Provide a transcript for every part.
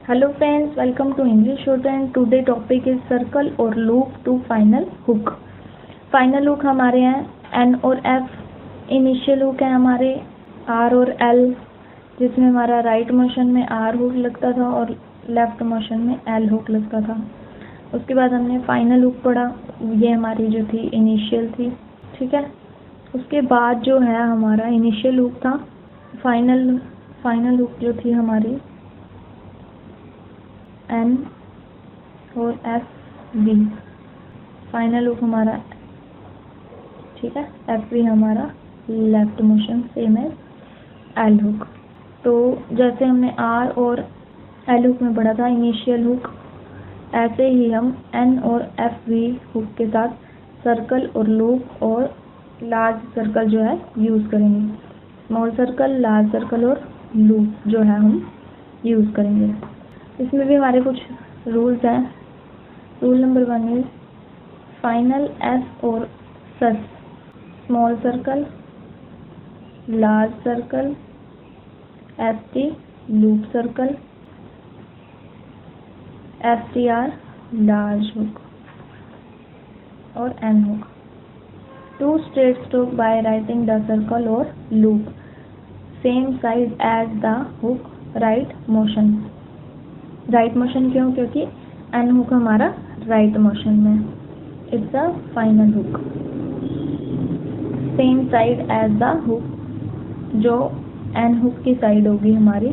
Hello friends, welcome to English Shorthand. Today topic is circle और loop to final hook. Final hook हमारे हैं N और F. Initial hook है हमारे R और L, जिसमें हमारा राइट मोशन में R हुक लगता था और लेफ्ट मोशन में L हुक लगता था. उसके बाद हमने फाइनल हुक पढ़ा, ये हमारी जो थी इनिशियल थी. ठीक है. उसके बाद जो है हमारा इनिशियल हुक था, फाइनल हुक जो थी हमारी N और F B. फाइनल हुक हमारा, ठीक है, F B हमारा लेफ्ट मोशन सेम है L हुक. तो जैसे हमने R और L हुक में पढ़ा था इनिशियल हुक, ऐसे ही हम N और F B हुक के साथ सर्कल और लूप और लार्ज सर्कल जो है यूज़ करेंगे. स्मॉल सर्कल, लार्ज सर्कल और लूप जो है हम यूज़ करेंगे. इसमें भी हमारे कुछ रूल्स हैं. Rule number 1 is final S और सस, small circle, large circle, ST loop circle, STR large hook और N hook. Two straight stroke by writing the circle और loop same side as the hook right motion. Right motion क्यों? क्योंकि N hook हमारा right motion में. It's a final hook. Same side as the hook, जो N hook की side होगी हमारी,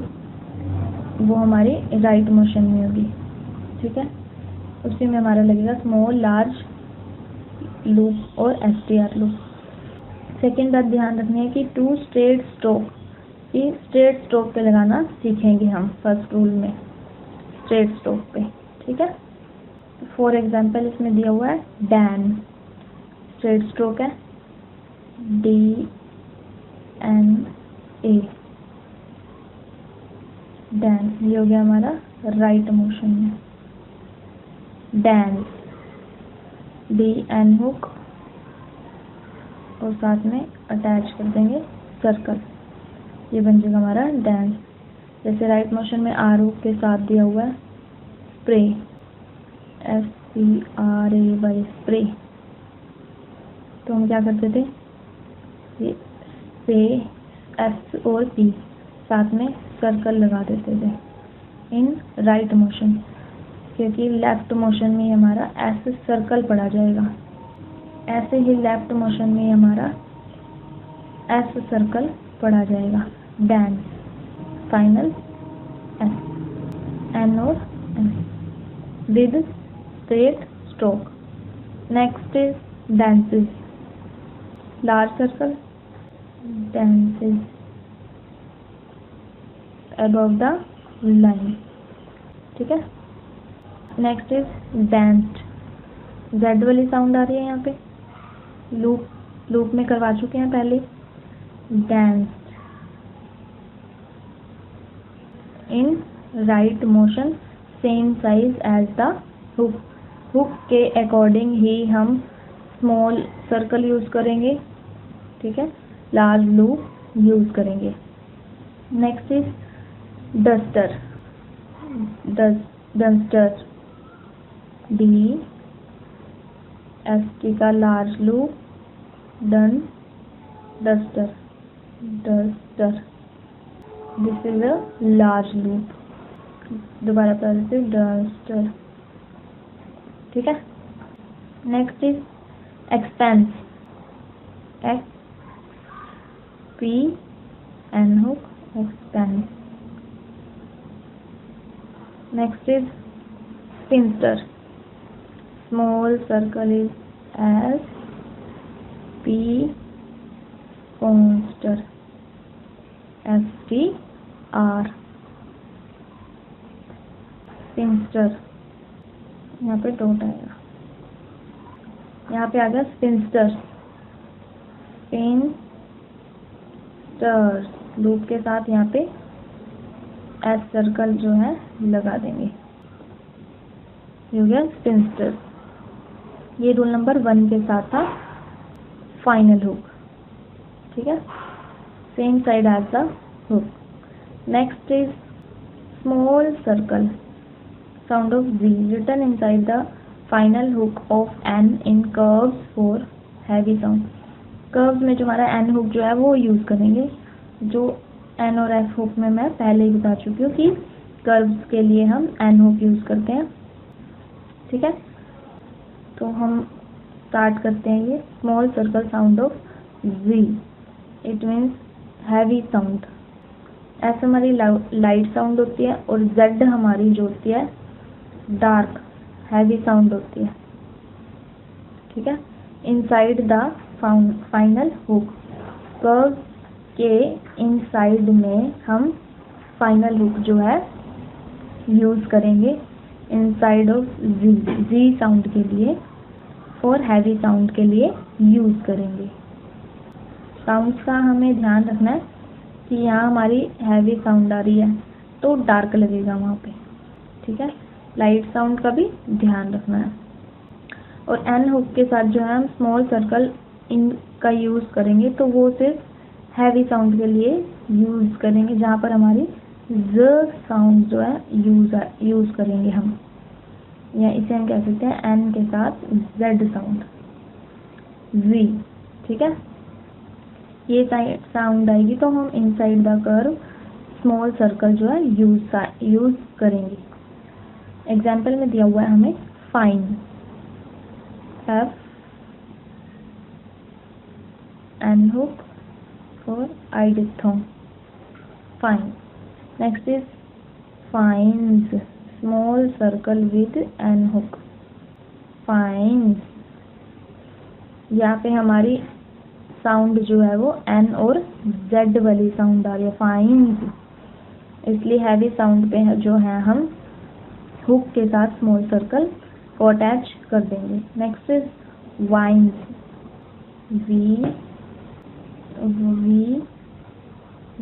वो हमारी राइट मोशन में होगी. ठीक है. उसी में हमारा लगेगा स्मॉल, लार्ज लूप और STR लूप. सेकेंड बात ध्यान रखनी है कि टू स्ट्रेट स्ट्रोक, ये स्ट्रेट स्ट्रोक पे लगाना सीखेंगे हम फर्स्ट रूल में, स्ट्रेट स्ट्रोक पे. ठीक है. फॉर एग्जांपल इसमें दिया हुआ है डैन, स्ट्रेट स्ट्रोक है DNA, डैन. ये हो गया हमारा राइट मोशन में. डांस DN हुक और साथ में अटैच कर देंगे सर्कल, ये बन जाएगा हमारा डांस. जैसे राइट मोशन में R हुक के साथ दिया हुआ है स्प्रे, SPRAY स्प्रे, तो हम क्या करते थे, ये से S और P साथ में सर्कल लगा देते थे इन राइट मोशन, क्योंकि लेफ्ट मोशन में हमारा S सर्कल पड़ा जाएगा. ऐसे ही लेफ्ट मोशन में हमारा S सर्कल पड़ा जाएगा. डांस, फाइनल S, N और S with straight stroke. Next is dances, large circle, dances above the line. ठीक है. नेक्स्ट इज danced, Z वाली साउंड आ रही है यहाँ पे. लूप में करवा चुके हैं पहले. danced in right motion same size as the hook. Hook के अकॉर्डिंग ही हम स्मॉल सर्कल यूज़ करेंगे. ठीक है. लार्ज लूप यूज़ करेंगे. Next is duster, duster DST का large loop, done, duster, duster. This is a large loop. दोबारा पढ़ से डस्टर. ठीक है. Next is expense, XPN hook, expense. Next is spinster, small circle is SP spinster, STR spinster. यहाँ पे dot आएगा, यहाँ पे आ गया स्पिंस्टर. स्पिंस्टर लूप के साथ यहाँ पे S सर्कल जो है लगा देंगे. ये हो गया स्पिंस्टर. ये रूल नंबर 1 के साथ था फाइनल हुक. ठीक है. Same side as the hook. Next is small circle sound of Z written inside the final hook of N in curves for heavy sound. Curves में जो हमारा N हुक जो है वो यूज़ करेंगे, जो N और S हुक में मैं पहले ही बता चुकी हूँ कि कर्व्स के लिए हम N हुक यूज़ करते हैं। ठीक है, तो हम स्टार्ट करते हैं। ये small circle sound of Z, it means heavy sound. S हमारी लाइट साउंड होती है और Z हमारी जो होती है डार्क हैवी साउंड होती है। ठीक है, inside the final hook, curve के इनसाइड में हम फाइनल हुक जो है यूज़ करेंगे इनसाइड ऑफ Z साउंड के लिए और हैवी साउंड के लिए यूज़ करेंगे। साउंड्स का हमें ध्यान रखना है कि यहाँ हमारी हैवी साउंड आ रही है तो डार्क लगेगा वहाँ पे। ठीक है, लाइट साउंड का भी ध्यान रखना है। और N हुक के साथ जो है हम स्मॉल सर्कल इन का यूज़ करेंगे तो वो सिर्फ हैवी साउंड के लिए यूज़ करेंगे, जहाँ पर हमारी Z साउंड जो है यूज़ करेंगे हम, या इसे हम कह सकते हैं N के साथ Z साउंड Z। ठीक है, ये साउंड आएगी तो हम inside the curve small circle जो है यूज़ करेंगे। एग्जाम्पल में दिया हुआ है हमें fine, F N hook for I diphthong, fine. Next is finds, small circle with N hook, finds। यहाँ पे हमारी साउंड जो है वो N और Z वाली साउंड आ रही है, फाइंस, इसलिए हैवी साउंड पे जो है हम हुक के साथ स्मॉल सर्कल को अटैच कर देंगे। Next is vines, V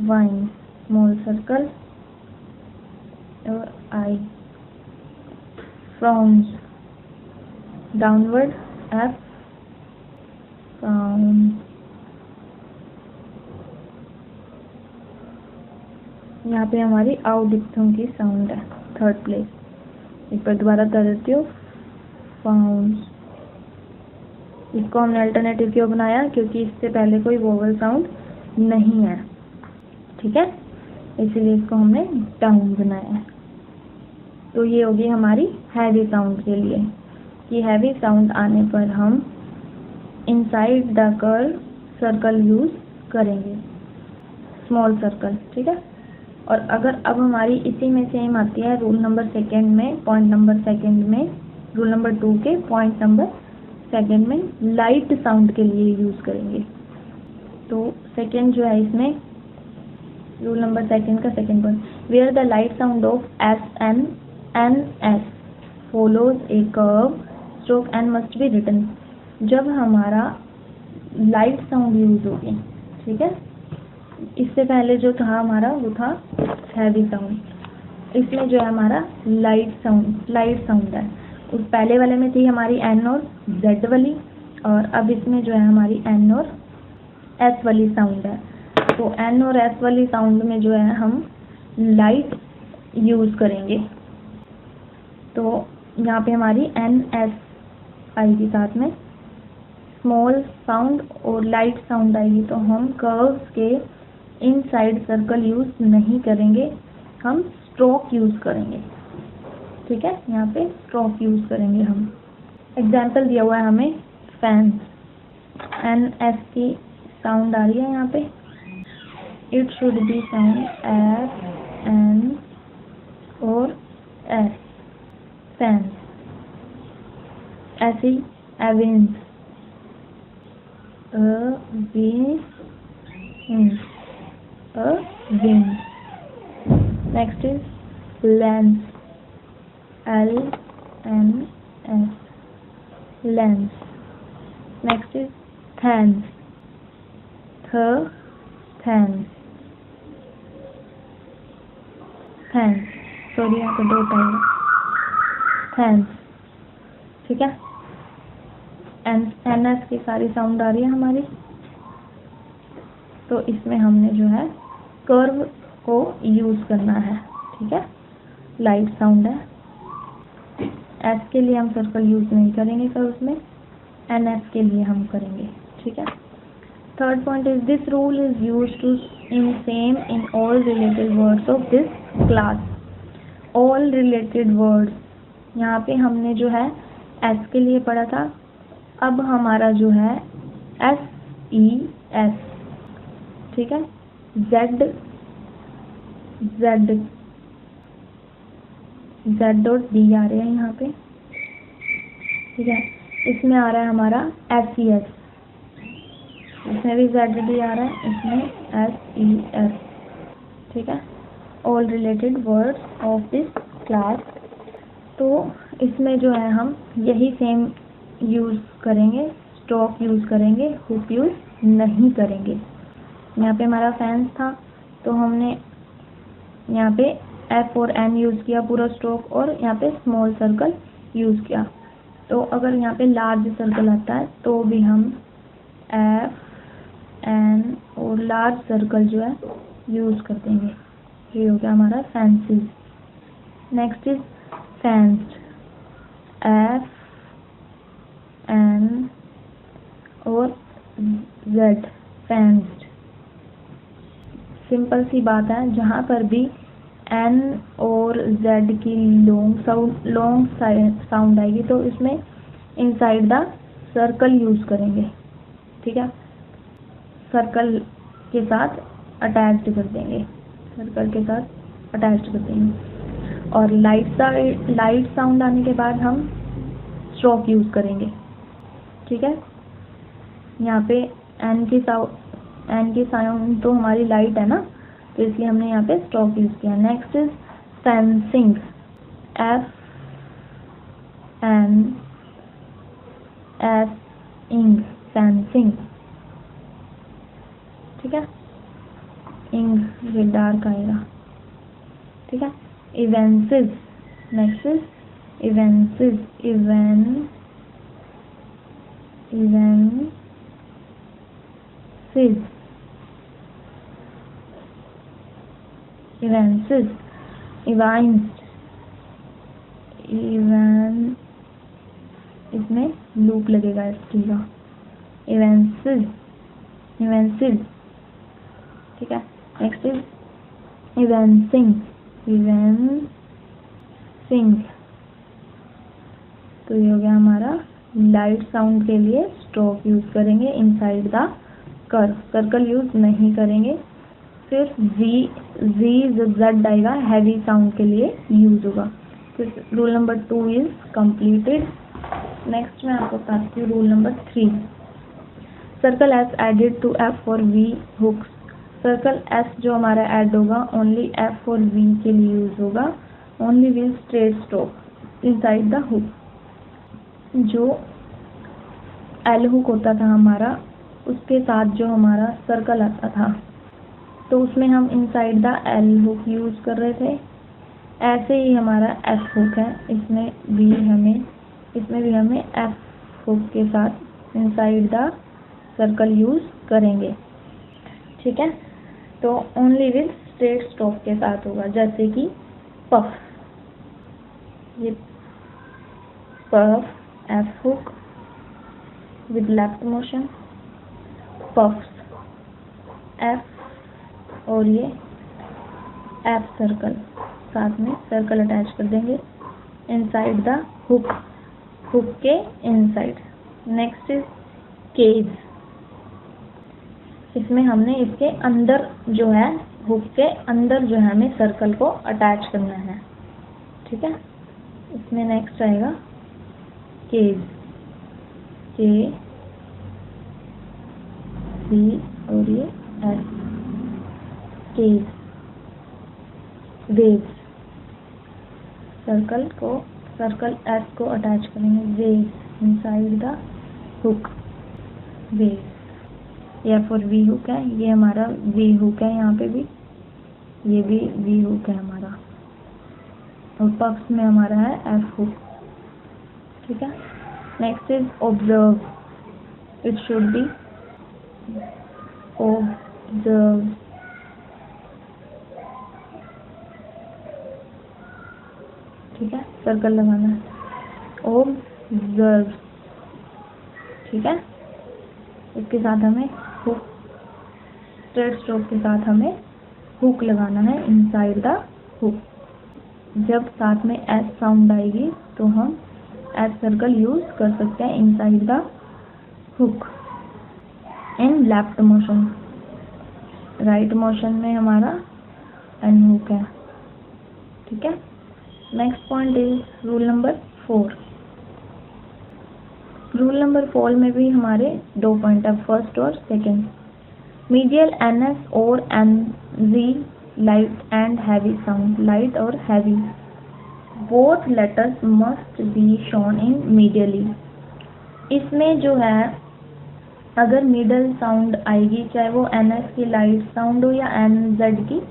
vine small circle और I। Frowns downward F frown. यहाँ पे हमारी आउ डिप्थोंग की साउंड है, थर्ड प्लेस। एक बार दोबारा कर देती हूँ, फाउंड्स। इसको हमने अल्टरनेटिव क्यों बनाया, क्योंकि इससे पहले कोई वोवल साउंड नहीं है। ठीक है, इसलिए इसको हमने डाउन बनाया है। तो ये होगी हमारी हैवी साउंड के लिए, कि हैवी साउंड आने पर हम inside the curve circle use करेंगे, स्मॉल सर्कल। ठीक है, और अगर अब हमारी इसी में सेम आती है रूल नंबर सेकंड में, पॉइंट नंबर सेकंड में, रूल नंबर 2 के पॉइंट नंबर सेकंड में लाइट साउंड के लिए यूज़ करेंगे। तो सेकंड जो है इसमें रूल नंबर सेकंड का second point, where the light sound of S follows a curve stroke N must be written. जब हमारा लाइट साउंड यूज होगी, ठीक है, इससे पहले जो था हमारा वो था हैवी साउंड, इसमें जो है हमारा लाइट साउंड है। उस पहले वाले में थी हमारी N और Z वाली, और अब इसमें जो है हमारी N और S वाली साउंड है। तो N और S वाली साउंड में जो है हम लाइट यूज़ करेंगे। तो यहाँ पे हमारी NS आएगी साथ में, स्मॉल साउंड और लाइट साउंड आएगी। तो हम कर्व्स के इनसाइड सर्कल यूज़ नहीं करेंगे, हम स्ट्रोक यूज़ करेंगे। ठीक है, यहाँ पे स्ट्रोक यूज़ करेंगे हम। एग्जाम्पल दिया हुआ है हमें फैन, NS की साउंड आ रही है यहाँ पे, it should be sound FN और S, फैन। ऐसी एविंस, next is lens, LNS, lens. Next is thence, thence, thence, sorry यहाँ पे दो टाइम थैंस। ठीक है, NS की सारी साउंड आ रही है हमारी। तो इसमें हमने जो है कर्व को यूज़ करना है। ठीक है, लाइट साउंड है। एस के लिए हम सर्कल यूज नहीं करेंगे सर उसमें, एन एस के लिए हम करेंगे, ठीक है। Third point is this rule is use to in same in all related words of this class. All related words, यहाँ पे हमने जो है एस के लिए पढ़ा था, अब हमारा जो है एस ई एस, ठीक है। Z Z Z dot D आ रहे हैं यहाँ पे, ठीक है। इसमें आ रहा है हमारा एस ई एस, इसमें भी जेड डी आ रहा है, इसमें एस ई एस, ठीक है। All related words of this class, तो इसमें जो है हम यही सेम यूज़ करेंगे, स्टॉक यूज़ करेंगे, हुक यूज़ नहीं करेंगे। यहाँ पे हमारा फैंस था तो हमने यहाँ पे एफ और एन यूज़ किया पूरा स्टॉक, और यहाँ पे स्मॉल सर्कल यूज़ किया। तो अगर यहाँ पे लार्ज सर्कल आता है तो भी हम एफ एन और लार्ज सर्कल जो है यूज़ कर देंगे। ये हो गया हमारा fancies. Next is fenced, F N और जेड, फेंस्ड। सिंपल सी बात है, जहाँ पर भी एन और जेड की लॉन्ग साउंड आएगी तो इसमें इनसाइड द सर्कल यूज करेंगे, ठीक है। सर्कल के साथ अटैच्ड कर देंगे, सर्कल के साथ अटैच्ड कर देंगे। और लाइट साउंड आने के बाद हम स्ट्रोक यूज करेंगे, ठीक है। यहाँ पे एन की साउंड तो हमारी लाइट है ना, तो इसलिए हमने यहाँ पे स्ट्रोक यूज किया। Next is fencing, F N S ing, fencing, ठीक है। इंग ये डार्क आएगा, ठीक है। इवेंसिस, नेक्स्ट इज इवेंसिस, इवेंसिस, इसमें लूप लगेगा एसटी का, इवेंसिस, ठीक है। नेक्स्ट इज इवेंसिंग, तो ये हो गया हमारा लाइट साउंड के लिए स्ट्रोक यूज करेंगे inside the curve, circle use नहीं करेंगे। फिर जेड आएगा, हैवी साउंड के लिए यूज होगा। फिर रूल नंबर 2 इज कंप्लीटेड। नेक्स्ट मैं आपको बताती हूँ rule number 3। Circle S added to F और वी हुक्स, सर्कल एस जो हमारा ऐड होगा ओनली एफ और वी के लिए यूज होगा, only will straight stroke inside the hook. जो एल हुक होता था हमारा, उसके साथ जो हमारा सर्कल आता था तो उसमें हम inside the L hook use कर रहे थे। ऐसे ही हमारा एफ हुक है, इसमें भी हमें एफ हुक के साथ इनसाइड द सर्कल यूज करेंगे, ठीक है। तो ओनली विद स्ट्रेट स्ट्रोक के साथ होगा, जैसे कि पफ, ये puff F hook with left motion, puffs F और ये एफ सर्कल, साथ में सर्कल अटैच कर देंगे इनसाइड द हुक के इनसाइड। नेक्स्ट इज केज, इसमें हमने इसके अंदर जो है हुक के अंदर जो है हमें सर्कल को अटैच करना है, ठीक है। इसमें नेक्स्ट आएगा केज, के सी और ये S, cages. Waves, circle S को अटैच करेंगे, waves inside the hook, waves. ये एफ और वी हुक है, ये हमारा वी हुक है, यहाँ पे भी ये भी वी हुक है हमारा, और पक्ष में हमारा है एफ हुक, ठीक है। Next is observe, it should B observe, ठीक है, सर्कल लगाना है। ऑब्जर्व, ठीक है, इसके साथ हमें हुक, स्ट्रेट स्ट्रोक के साथ हमें हुक लगाना है इनसाइड द हुक। जब साथ में एस साउंड आएगी तो हम एस सर्कल यूज कर सकते हैं inside the hook. In left motion, right motion में हमारा एन हुक है, ठीक है। Next point is rule number 4। Rule number 4 में भी हमारे 2 पॉइंट है, फर्स्ट और सेकेंड। मीडियल एनएस और NG light and heavy sound, light और heavy, both letters must be shown in medially. इसमें जो है अगर मिडल साउंड आएगी, चाहे वो एनएस की लाइट साउंड हो या एनजेड की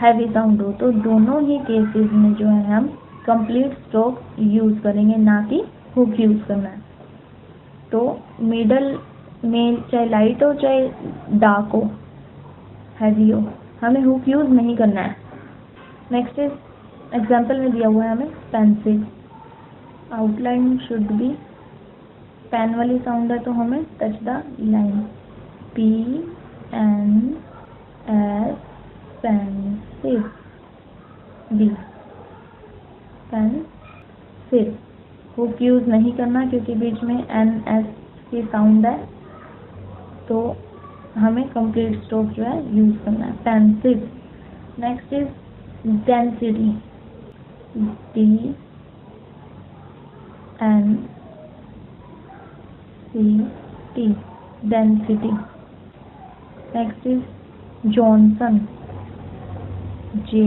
हैवी साउंड हो, तो दोनों ही केसेस में जो है हम कंप्लीट स्ट्रोक यूज करेंगे, ना कि हुक यूज करना है। तो मिडल में चाहे लाइट हो चाहे डार्क हो, हैवी हो, हमें हुक यूज नहीं करना है। नेक्स्ट इज एग्जाम्पल में दिया हुआ है हमें pencil, outline should be, pen वाली साउंड है तो हमें touch the line, P N S pencil, B pencil. Hook use नहीं करना क्योंकि बीच में एन एस की साउंड है, तो हमें कंप्लीट स्ट्रोक जो है यूज करना है, pencil. Next is density, D N C T, density. Next is Johnson, J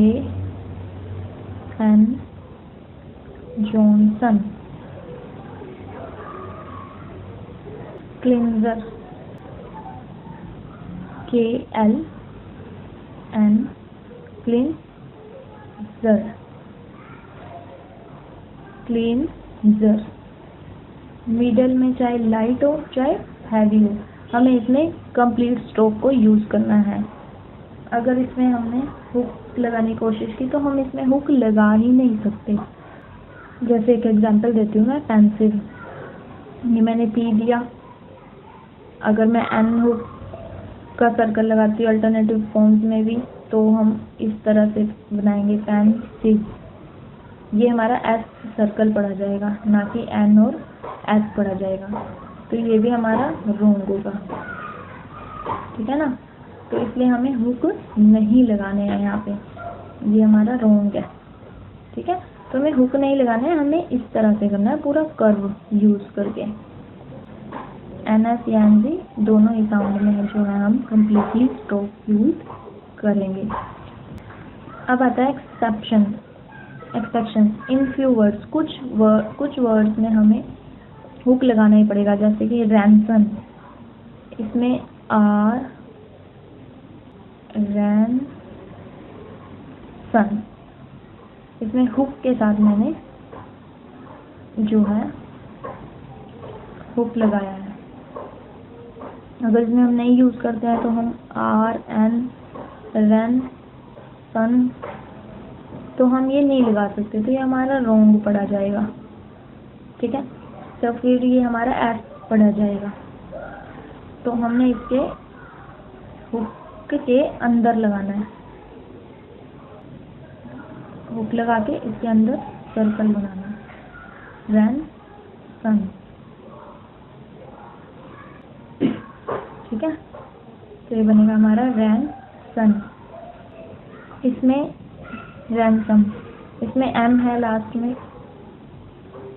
N Johnson. Cleanser, K L N, cleanser, cleanser. Middle में चाहे लाइट हो चाहे हैवी हो, हमें इसमें कंप्लीट स्ट्रोक को यूज करना है। अगर इसमें हमने हुक लगाने की कोशिश की तो हम इसमें हुक लगा ही नहीं सकते। जैसे एक एग्जांपल देती हूँ मैं, पेंसिल, ये मैंने पी दिया, अगर मैं एन हुक का सर्कल लगाती हूँ अल्टरनेटिव फॉर्म्स में भी, तो हम इस तरह से बनाएंगे पेंसिल, ये हमारा एस सर्कल पड़ा जाएगा, ना कि एन और एस पड़ा जाएगा, तो ये भी हमारा रॉन्ग होगा, ठीक है ना। तो इसलिए हमें हुक नहीं लगाने हैं यहाँ पे, ये हमारा रॉन्ग है, ठीक है। तो हमें हुक नहीं लगाना है, हमें इस तरह से करना है, पूरा कर्व यूज करके। एन एस या एन जी दोनों ही साउंड में जो है हम कम्प्लीटली स्ट्रोक यूज करेंगे। अब आता है exception, exception in few words, कुछ वर्ड्स में हमें हुक लगाना ही पड़ेगा, जैसे कि रैनसन, इसमें आर रैन सन, इसमें हुक के साथ मैंने जो है हुक लगाया है। अगर इसमें हम नहीं यूज करते हैं तो हम आर एन रैन सन, तो हम ये नहीं लगा सकते, तो ये हमारा रॉन्ग पड़ा जाएगा, ठीक है। तो फिर ये हमारा एस पड़ा जाएगा, तो हमने इसके हुक के अंदर लगाना है, हुक लगा के इसके अंदर सर्कल बनाना है, रैन सन, ठीक है। तो ये बनेगा हमारा रैन सन। इसमें रैनसम, इसमें एम है लास्ट में,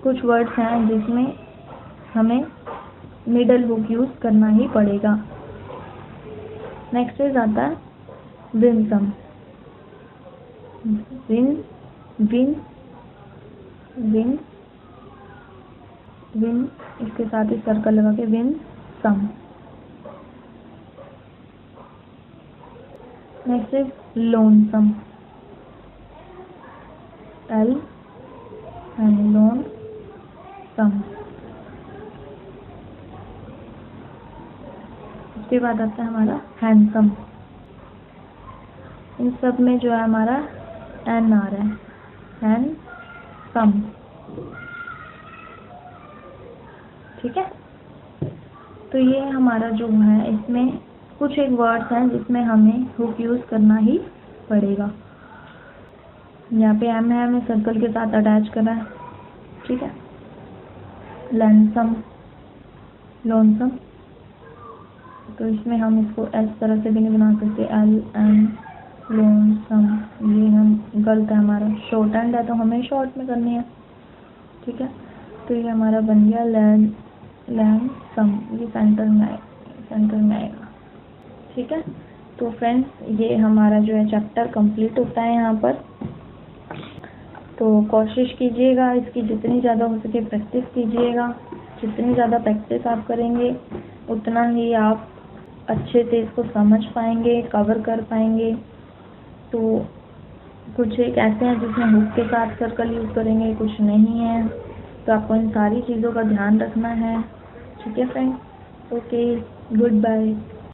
कुछ वर्ड्स हैं जिसमें हमें मिडल हुक यूज करना ही पड़ेगा। नेक्स्ट इज आता है winsome, win win win win, इसके साथ ही सर्कल लगा के winsome. Next is lonesome, L and lonesome. उसके बाद आता है हमारा हैंडसम, इन सब में जो है हमारा एन आ रहा है, हैंडसम। सम। ठीक है, तो ये हमारा जो है, इसमें कुछ एक वर्ड्स हैं जिसमें हमें हुक यूज़ करना ही पड़ेगा। यहाँ पे एम है, हमें सर्कल के साथ अटैच करना है। ठीक है, लैंसम, लोनसम, तो इसमें हम इसको इस तरह से भी नहीं बना सकते, एल एन लोनसम, ये हम गलत है, हमारा शॉर्ट एंड है तो हमें शॉर्ट में करनी है। ठीक है, तो ये हमारा बन गया लैंसम, ये सेंटर में आएगा। ठीक है, तो फ्रेंड्स ये हमारा जो है चैप्टर कंप्लीट होता है यहाँ पर। तो कोशिश कीजिएगा इसकी जितनी ज़्यादा हो सके प्रैक्टिस कीजिएगा। जितनी ज़्यादा प्रैक्टिस आप करेंगे उतना ही आप अच्छे से इसको समझ पाएंगे, कवर कर पाएंगे। तो कुछ एक ऐसे हैं जिसमें हुक के साथ सर्कल यूज़ करेंगे, कुछ नहीं है, तो आपको इन सारी चीज़ों का ध्यान रखना है। ठीक है फ्रेंड्स, ओके, गुड बाय।